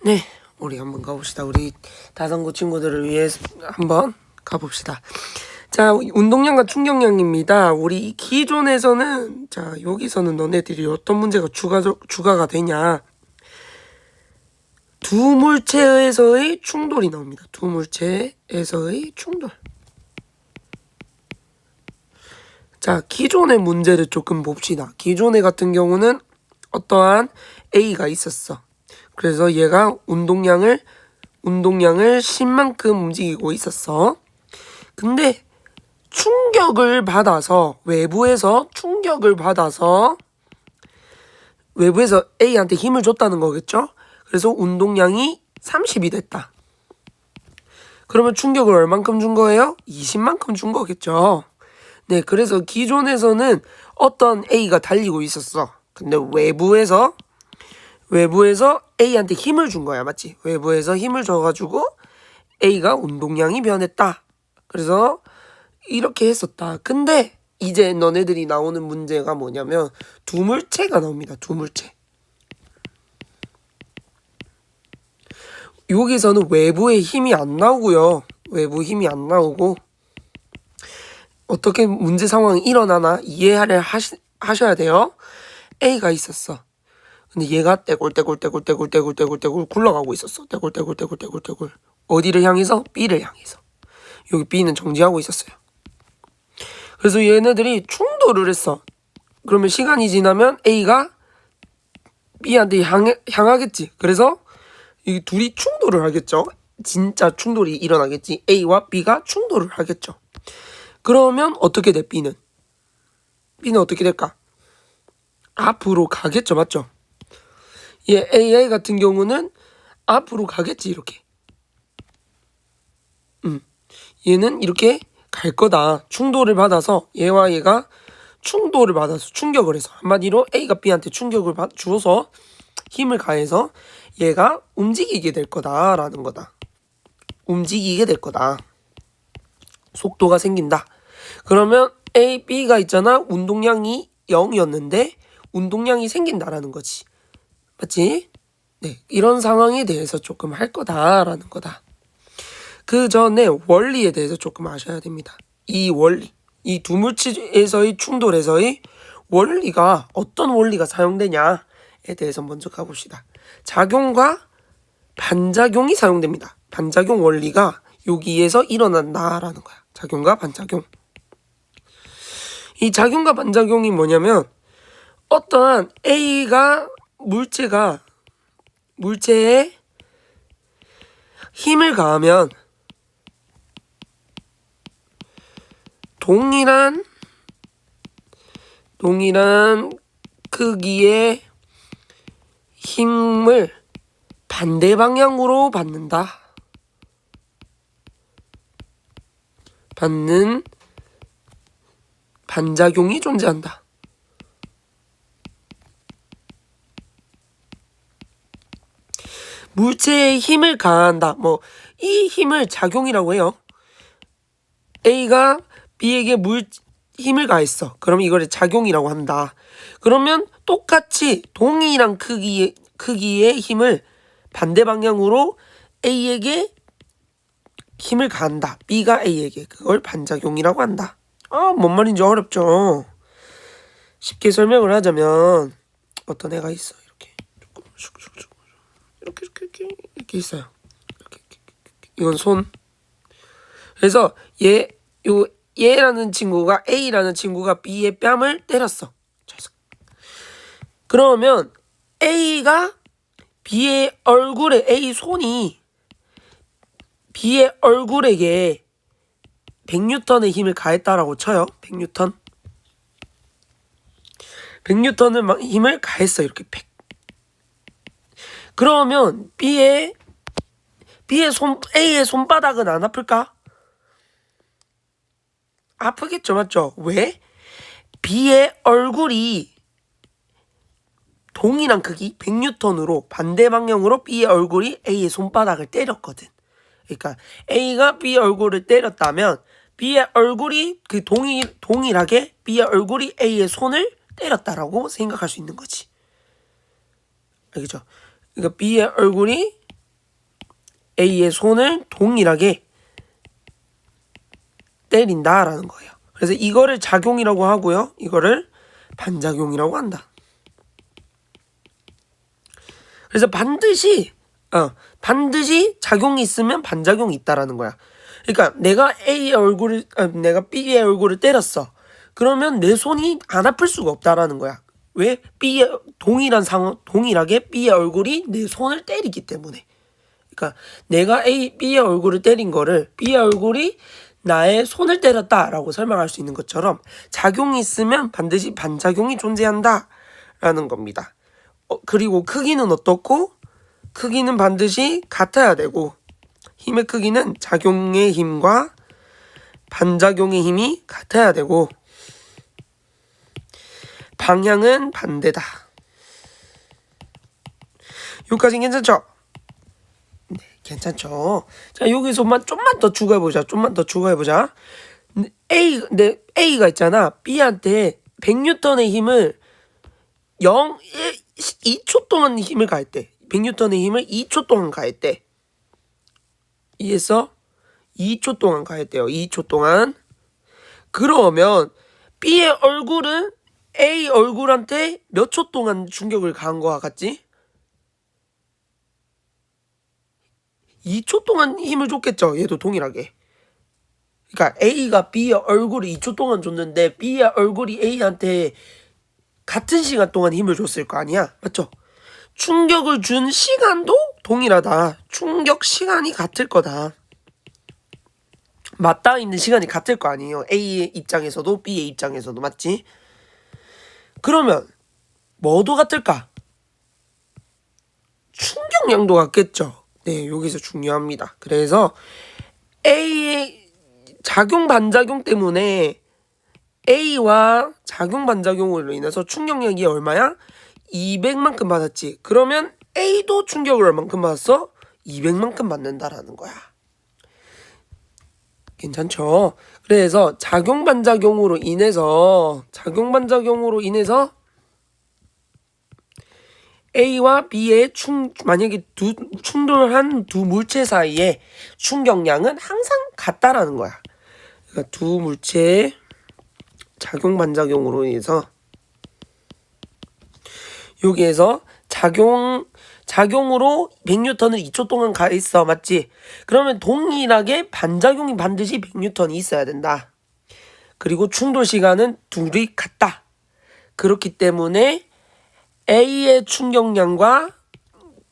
네, 우리 한번 가봅시다. 우리 다산고 친구들을 위해 한번 가봅시다. 자, 운동량과 충격량입니다. 우리 기존에서는, 자, 여기서는 너네들이 어떤 문제가 추가가 되냐. 두 물체에서의 충돌이 나옵니다. 두 물체에서의 충돌. 자, 기존의 문제를 조금 봅시다. 기존에 같은 경우는 어떠한 A가 있었어. 그래서 얘가 운동량을 10만큼 움직이고 있었어. 근데 충격을 받아서 외부에서 A한테 힘을 줬다는 거겠죠? 그래서 운동량이 30이 됐다. 그러면 충격을 얼만큼 준 거예요? 20만큼 준 거겠죠. 네, 그래서 기존에서는 어떤 A가 달리고 있었어. 근데 외부에서 A한테 힘을 준 거야, 맞지? 외부에서 힘을 줘가지고 A가 운동량이 변했다. 그래서 이렇게 했었다. 근데 이제 너네들이 나오는 문제가 뭐냐면 두 물체가 나옵니다. 두 물체. 여기서는 외부의 힘이 안 나오고요. 외부 힘이 안 나오고 어떻게 문제 상황이 일어나나 이해를 하셔야 돼요. A가 있었어. 근데 얘가 떼굴 굴러가고 있었어. 떼굴. 어디를 향해서? B를 향해서. 여기 B는 정지하고 있었어요. 그래서 얘네들이 충돌을 했어. 그러면 시간이 지나면 A가 B한테 향하겠지. 그래서 이 둘이 충돌을 하겠죠. 진짜 충돌이 일어나겠지. A와 B가 충돌을 하겠죠. 그러면 어떻게 돼? B는 어떻게 될까? 앞으로 가겠죠. 맞죠? 얘 A 같은 경우는 앞으로 가겠지. 이렇게. 얘는 이렇게 갈 거다. 충돌을 받아서 얘와 얘가 충돌을 받아서 충격을 해서 한마디로 A가 B한테 충격을 주어서 힘을 가해서 얘가 움직이게 될 거다라는 거다. 움직이게 될 거다. 속도가 생긴다. 그러면 A, B가 있잖아. 운동량이 0이었는데 운동량이 생긴다라는 거지. 맞지? 네, 이런 상황에 대해서 조금 할 거다라는 거다. 그 전에 원리에 대해서 조금 아셔야 됩니다. 이 원리, 이 두 물체에서의 충돌에서의 원리가 어떤 원리가 사용되냐에 대해서 먼저 가봅시다. 작용과 반작용이 사용됩니다. 반작용 원리가 여기에서 일어난다라는 거야. 작용과 반작용. 이 작용과 반작용이 뭐냐면 어떠한 A가 물체에 힘을 가하면 동일한 크기의 힘을 반대 방향으로 받는 반작용이 존재한다. 물체에 힘을 가한다. 이 힘을 작용이라고 해요. A가 B에게 힘을 가했어. 그럼 이걸 작용이라고 한다. 그러면 똑같이 동일한 크기의 힘을 반대 방향으로 A에게 힘을 가한다. B가 A에게. 그걸 반작용이라고 한다. 뭔 말인지 어렵죠? 쉽게 설명을 하자면 어떤 애가 있어. 이렇게 조금 슉슉슉 이렇게 있어요. 이렇게. 이건 손. 그래서 얘라는 친구가 A라는 친구가 B의 뺨을 때렸어. 그러면 A가 B의 얼굴에 손이 B의 얼굴에게 100N의 힘을 가했다라고 쳐요. 100N의 힘을 가했어. 이렇게 100. 그러면 A의 손바닥은 안 아플까? 아프겠죠, 맞죠? 왜? B의 얼굴이 동일한 크기 100N으로 반대 방향으로 B의 얼굴이 A의 손바닥을 때렸거든. 그러니까 A가 B의 얼굴을 때렸다면 B의 얼굴이 동일하게 B의 얼굴이 A의 손을 때렸다라고 생각할 수 있는 거지. 알겠죠? 그러니까 B의 얼굴이 A의 손을 동일하게 때린다라는 거예요. 그래서 이거를 작용이라고 하고요. 이거를 반작용이라고 한다. 그래서 반드시 작용이 있으면 반작용이 있다라는 거야. 그러니까 내가 내가 B의 얼굴을 때렸어. 그러면 내 손이 안 아플 수가 없다라는 거야. 왜? 동일하게 B의 얼굴이 내 손을 때리기 때문에. 그러니까 내가 B의 얼굴을 때린 거를 B의 얼굴이 나의 손을 때렸다라고 설명할 수 있는 것처럼 작용이 있으면 반드시 반작용이 존재한다라는 겁니다. 그리고 크기는 어떻고? 크기는 반드시 같아야 되고 힘의 크기는 작용의 힘과 반작용의 힘이 같아야 되고 방향은 반대다. 여기까지는 괜찮죠? 네, 괜찮죠. 자, 여기서만 좀만 더 추가해보자. A가 있잖아. B한테 100N의 힘을 2초 동안 힘을 가했대. 100N의 힘을 2초 동안 가했대. 이해했어? 2초 동안 가했대요. 2초 동안. 그러면 B의 얼굴은 A 얼굴한테 몇 초 동안 충격을 가한 거와 같지? 2초 동안 힘을 줬겠죠. 얘도 동일하게. 그러니까 A가 B의 얼굴을 2초 동안 줬는데 B의 얼굴이 A한테 같은 시간 동안 힘을 줬을 거 아니야. 맞죠? 충격을 준 시간도 동일하다. 충격 시간이 같을 거다. 맞닿아 있는 시간이 같을 거 아니에요. A의 입장에서도 B의 입장에서도. 맞지? 그러면 뭐도 같을까? 충격량도 같겠죠. 네, 여기서 중요합니다. 그래서 A의 작용 반작용 때문에 A와 작용 반작용으로 인해서 충격량이 얼마야? 200만큼 받았지. 그러면 A도 충격을 얼만큼 받았어? 200만큼 받는다라는 거야. 괜찮죠? 그래서 작용 반작용으로 인해서 A와 B의 만약에 충돌한 두 물체 사이에 충격량은 항상 같다라는 거야. 그러니까 두 물체의 작용 반작용으로 인해서 여기에서 작용으로 100N을 2초 동안 가있어. 맞지? 그러면 동일하게 반작용이 반드시 100N이 있어야 된다. 그리고 충돌 시간은 둘이 같다. 그렇기 때문에 A의 충격량과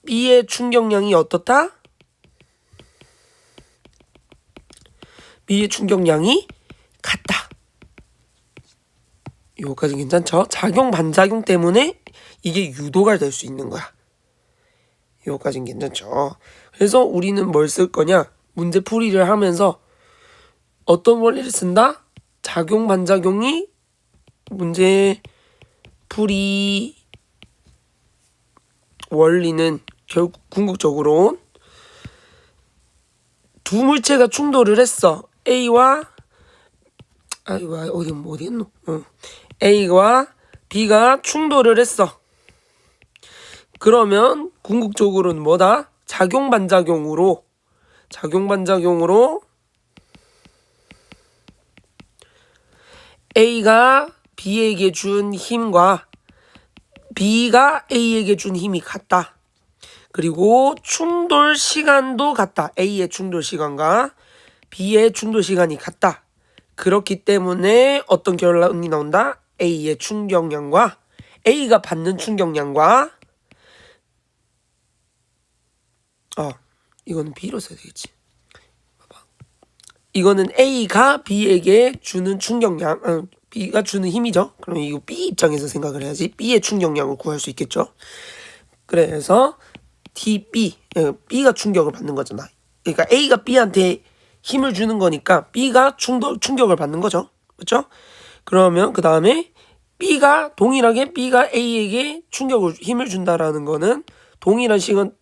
B의 충격량이 어떻다? B의 충격량이 같다. 요거까지 괜찮죠? 작용 반작용 때문에 이게 유도가 될 수 있는 거야. 요거까진 괜찮죠? 그래서 우리는 뭘 쓸 거냐? 문제 풀이를 하면서 어떤 원리를 쓴다? 작용 반작용이 문제 풀이 원리는 결국 궁극적으로 두 물체가 충돌을 했어. A와 어디 했노? A와 B가 충돌을 했어. 그러면 궁극적으로는 뭐다? 작용 반작용으로 A가 B에게 준 힘과 B가 A에게 준 힘이 같다. 그리고 충돌 시간도 같다. A의 충돌 시간과 B의 충돌 시간이 같다. 그렇기 때문에 어떤 결론이 나온다? A의 충격량과 A가 받는 충격량과 이거는 B로 써야 되겠지. 봐봐. 이거는 A가 B에게 주는 충격량, B가 주는 힘이죠. 그럼 이거 B 입장에서 생각을 해야지. B의 충격량을 구할 수 있겠죠. 그래서 B가 충격을 받는 거잖아. 그러니까 A가 B한테 힘을 주는 거니까 B가 충격을 받는 거죠. 그렇죠? 그러면 그 다음에 동일하게 B가 A에게 힘을 준다라는 거는 동일한 시간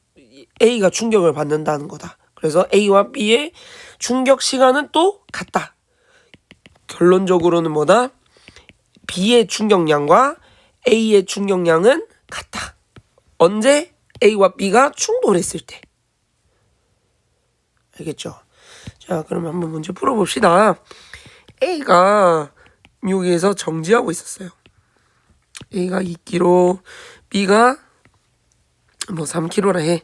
A가 충격을 받는다는 거다. 그래서 A와 B의 충격 시간은 또 같다. 결론적으로는 뭐다? B의 충격량과 A의 충격량은 같다. 언제? A와 B가 충돌했을 때. 알겠죠? 자, 그러면 한번 문제 풀어봅시다. A가 여기에서 정지하고 있었어요. A가 2km, B가 뭐 3km라 해.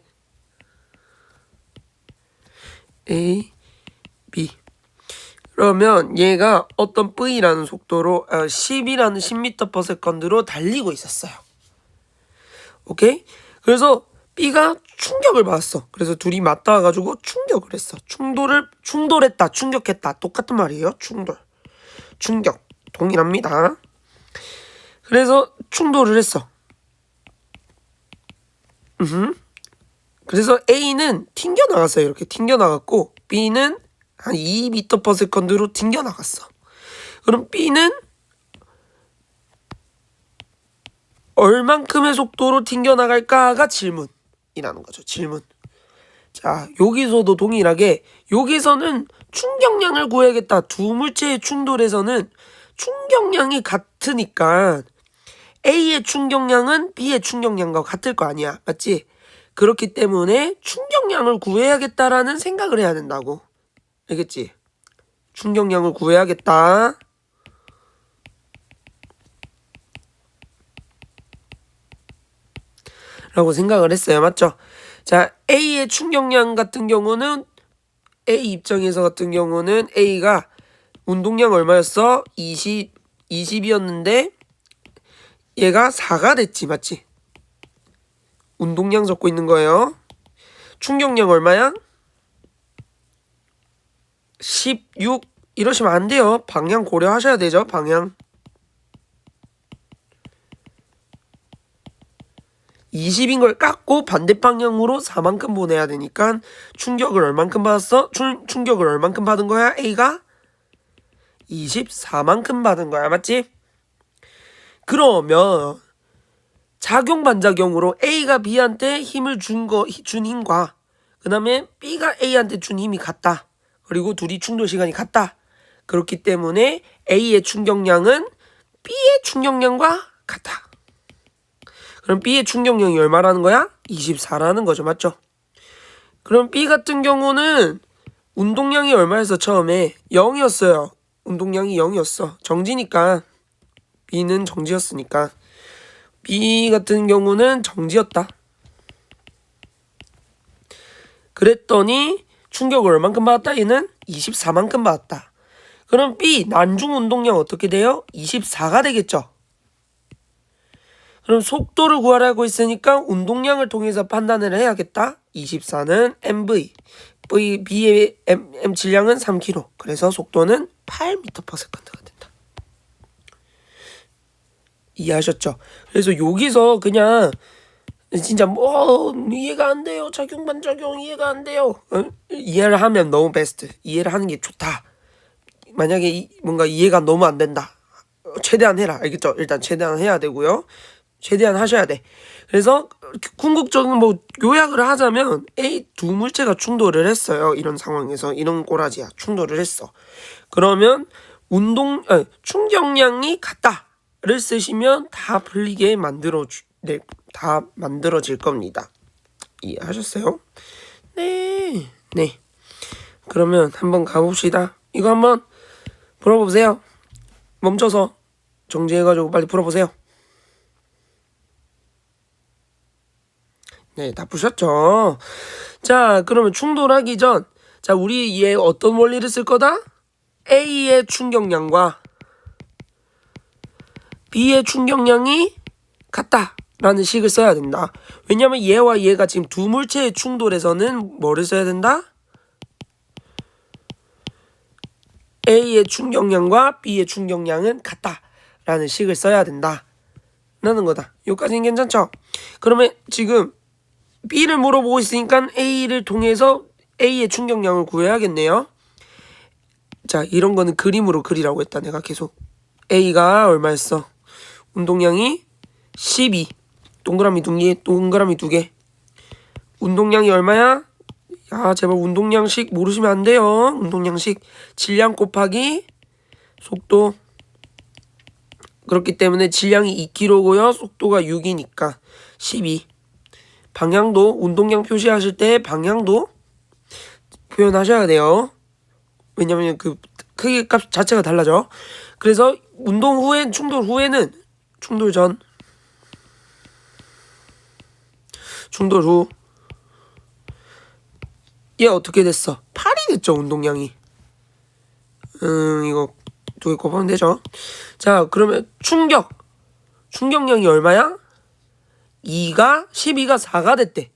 A, B. 그러면 얘가 어떤 V라는 속도로 10이라는 10m/s로 달리고 있었어요. 오케이? 그래서 B가 충격을 받았어. 그래서 둘이 맞닿아가지고 충격을 했어. 충돌했다, 충격했다. 똑같은 말이에요. 충격. 동일합니다. 그래서 충돌을 했어. 그래서 A는 튕겨나갔어요. 이렇게 튕겨나갔고 B는 한 2m/s로 튕겨나갔어. 그럼 B는 얼만큼의 속도로 튕겨나갈까가 질문이라는 거죠. 질문. 자, 여기서도 동일하게 여기서는 충격량을 구해야겠다. 두 물체의 충돌에서는 충격량이 같으니까 A의 충격량은 B의 충격량과 같을 거 아니야. 맞지? 그렇기 때문에 충격량을 구해야겠다라는 생각을 해야 된다고. 알겠지? 충격량을 구해야겠다. 라고 생각을 했어요. 맞죠? 자, A의 충격량 같은 경우는 A 입장에서 같은 경우는 A가 운동량 얼마였어? 20이었는데 얘가 4가 됐지. 맞지? 운동량 적고 있는 거예요. 충격량 얼마야? 16. 이러시면 안 돼요. 방향 고려하셔야 되죠. 방향. 20인 걸 깎고 반대 방향으로 4만큼 보내야 되니까 충격을 얼만큼 받았어? 충격을 얼만큼 받은 거야? A가 24만큼 받은 거야. 맞지? 그러면 작용 반작용으로 A가 B한테 힘을 준 힘과 그 다음에 B가 A한테 준 힘이 같다. 그리고 둘이 충돌 시간이 같다. 그렇기 때문에 A의 충격량은 B의 충격량과 같다. 그럼 B의 충격량이 얼마라는 거야? 24라는 거죠. 맞죠? 그럼 B 같은 경우는 운동량이 얼마였어? 처음에 0이었어요. 운동량이 0이었어. 정지니까 B는 정지였으니까 B 같은 경우는 정지였다. 그랬더니 충격을 얼만큼 받았다? 얘는 24만큼 받았다. 그럼 B 난중 운동량 어떻게 돼요? 24가 되겠죠. 그럼 속도를 구하라고 했으니까 운동량을 통해서 판단을 해야겠다. 24는 mv, B의 m 질량은 3kg. 그래서 속도는 8m/s가 된다. 이해하셨죠? 그래서 여기서 그냥 진짜 뭐 이해가 안 돼요. 작용 반작용 이해가 안 돼요. 이해를 하면 너무 베스트. 이해를 하는 게 좋다. 만약에 뭔가 이해가 너무 안 된다. 최대한 해라. 알겠죠? 일단 최대한 해야 되고요. 최대한 하셔야 돼. 그래서 궁극적인 뭐 요약을 하자면 A 두 물체가 충돌을 했어요. 이런 상황에서 이런 꼬라지야. 충돌을 했어. 그러면 충격량이 같다를 쓰시면 다 풀리게 다 만들어질 겁니다. 이해하셨어요? 네. 그러면 한번 가봅시다. 이거 한번 풀어보세요. 멈춰서 정지해가지고 빨리 풀어보세요. 네, 다 푸셨죠? 자, 그러면 충돌하기 전, 자, 우리 얘 어떤 원리를 쓸 거다? A의 충격량과 B의 충격량이 같다라는 식을 써야 된다. 왜냐면 얘와 얘가 지금 두 물체의 충돌에서는 뭐를 써야 된다? A의 충격량과 B의 충격량은 같다라는 식을 써야 된다. 라는 거다. 여기까지는 괜찮죠? 그러면 지금 B를 물어보고 있으니까 A를 통해서 A의 충격량을 구해야겠네요. 자, 이런 거는 그림으로 그리라고 했다. 내가 계속. A가 얼마였어? 운동량이 12. 동그라미 2개. 운동량이 얼마야? 야, 제발 운동량식 모르시면 안 돼요. 운동량식 질량 곱하기 속도. 그렇기 때문에 질량이 2kg고요. 속도가 6이니까 12. 방향도 운동량 표시하실 때 방향도 표현하셔야 돼요. 왜냐면 그 크기 값 자체가 달라져. 그래서 운동 후엔 충돌 후에는 충돌 전, 충돌 후 얘 어떻게 됐어? 8이 됐죠, 운동량이. 이거 두 개 곱하면 되죠. 자, 그러면 충격량이 얼마야? 12가 4가 됐대.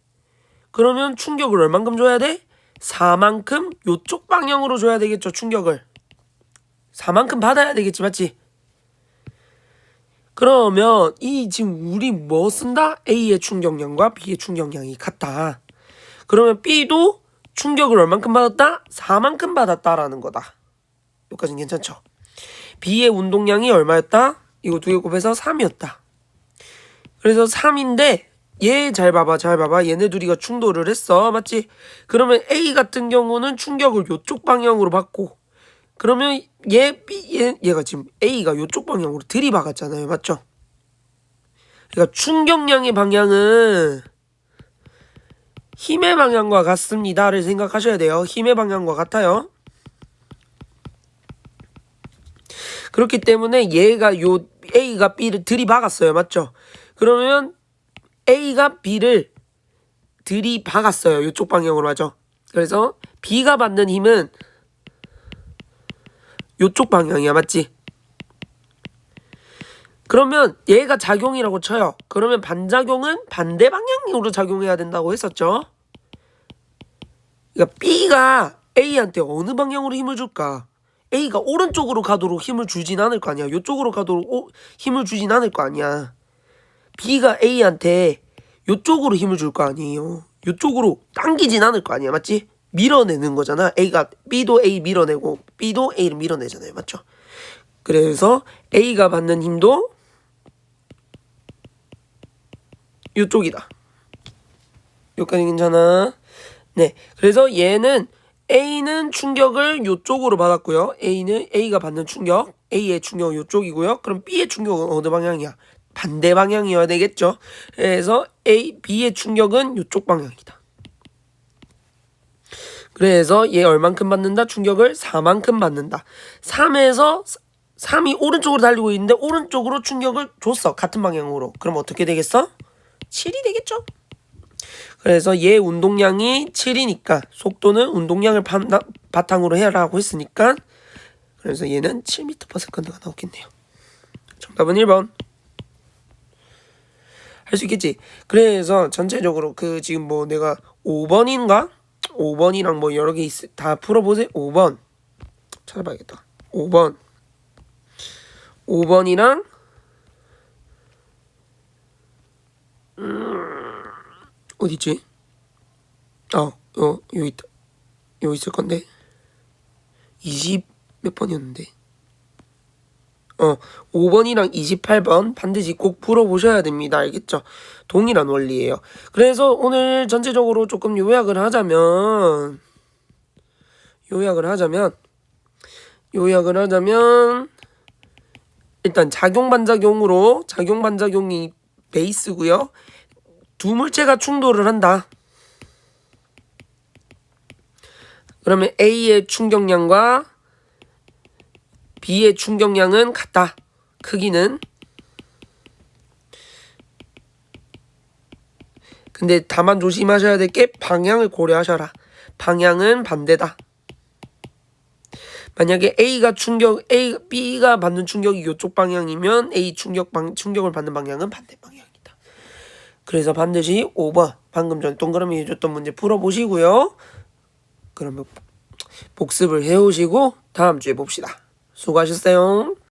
그러면 충격을 얼만큼 줘야 돼? 4만큼 요쪽 방향으로 줘야 되겠죠, 충격을. 4만큼 받아야 되겠지, 맞지? 그러면 이 지금 우리 뭐 쓴다? A의 충격량과 B의 충격량이 같다. 그러면 B도 충격을 얼만큼 받았다? 4만큼 받았다라는 거다. 여기까지는 괜찮죠? B의 운동량이 얼마였다? 이거 두 개 곱해서 3이었다. 그래서 3인데 얘 잘 봐봐. 얘네 둘이가 충돌을 했어. 맞지? 그러면 A 같은 경우는 충격을 요쪽 방향으로 받고, 그러면 얘가 지금 A가 요쪽 방향으로 들이박았잖아요. 맞죠? 그러니까 충격량의 방향은 힘의 방향과 같습니다를 생각하셔야 돼요. 힘의 방향과 같아요. 그렇기 때문에 A가 B를 들이박았어요. 맞죠? 그러면 A가 B를 들이박았어요. 이쪽 방향으로 하죠. 그래서 B가 받는 힘은 이쪽 방향이야. 맞지? 그러면 얘가 작용이라고 쳐요. 그러면 반작용은 반대 방향으로 작용해야 된다고 했었죠. 그러니까 B가 A한테 어느 방향으로 힘을 줄까? A가 오른쪽으로 가도록 힘을 주진 않을 거 아니야. 이쪽으로 가도록 힘을 주진 않을 거 아니야. B가 A한테 이쪽으로 힘을 줄 거 아니에요. 이쪽으로 당기진 않을 거 아니야. 맞지? 밀어내는 거잖아. B도 A 밀어내고 B도 A를 밀어내잖아요. 맞죠? 그래서 A가 받는 힘도 이쪽이다. 여기까지 괜찮아? 네. 그래서 A는 충격을 이쪽으로 받았고요. A가 받는 충격, A의 충격은 이쪽이고요. 그럼 B의 충격은 어느 방향이야? 반대 방향이어야 되겠죠. 그래서 B의 충격은 이쪽 방향이다. 그래서 얘 얼만큼 받는다? 충격을 4만큼 받는다. 3이 오른쪽으로 달리고 있는데 오른쪽으로 충격을 줬어. 같은 방향으로. 그럼 어떻게 되겠어? 7이 되겠죠. 그래서 얘 운동량이 7이니까 속도는 운동량을 바탕으로 해라고 했으니까, 그래서 얘는 7m/s가 나오겠네요. 정답은 1번. 할 수 있겠지. 그래서 전체적으로 지금 뭐 내가 5번이랑 뭐 여러 개 다 풀어보세요. 5번 찾아봐야겠다. 5번이랑 어디있지? 여기 있다. 여기 있을 건데 20 몇 번이었는데 5번이랑 28번 반드시 꼭 풀어보셔야 됩니다. 알겠죠? 동일한 원리예요. 그래서 오늘 전체적으로 조금 요약을 하자면 일단 작용반작용이 베이스고요. 두 물체가 충돌을 한다. 그러면 A의 충격량과 B의 충격량은 같다. 크기는. 근데 다만 조심하셔야 될 게 방향을 고려하셔라. 방향은 반대다. 만약에 B가 받는 충격이 이쪽 방향이면 충격을 받는 방향은 반대 방향이다. 그래서 반드시 5번 방금 전 동그라미 해줬던 문제 풀어보시고요. 그러면 복습을 해오시고 다음 주에 봅시다. 수고하셨어요.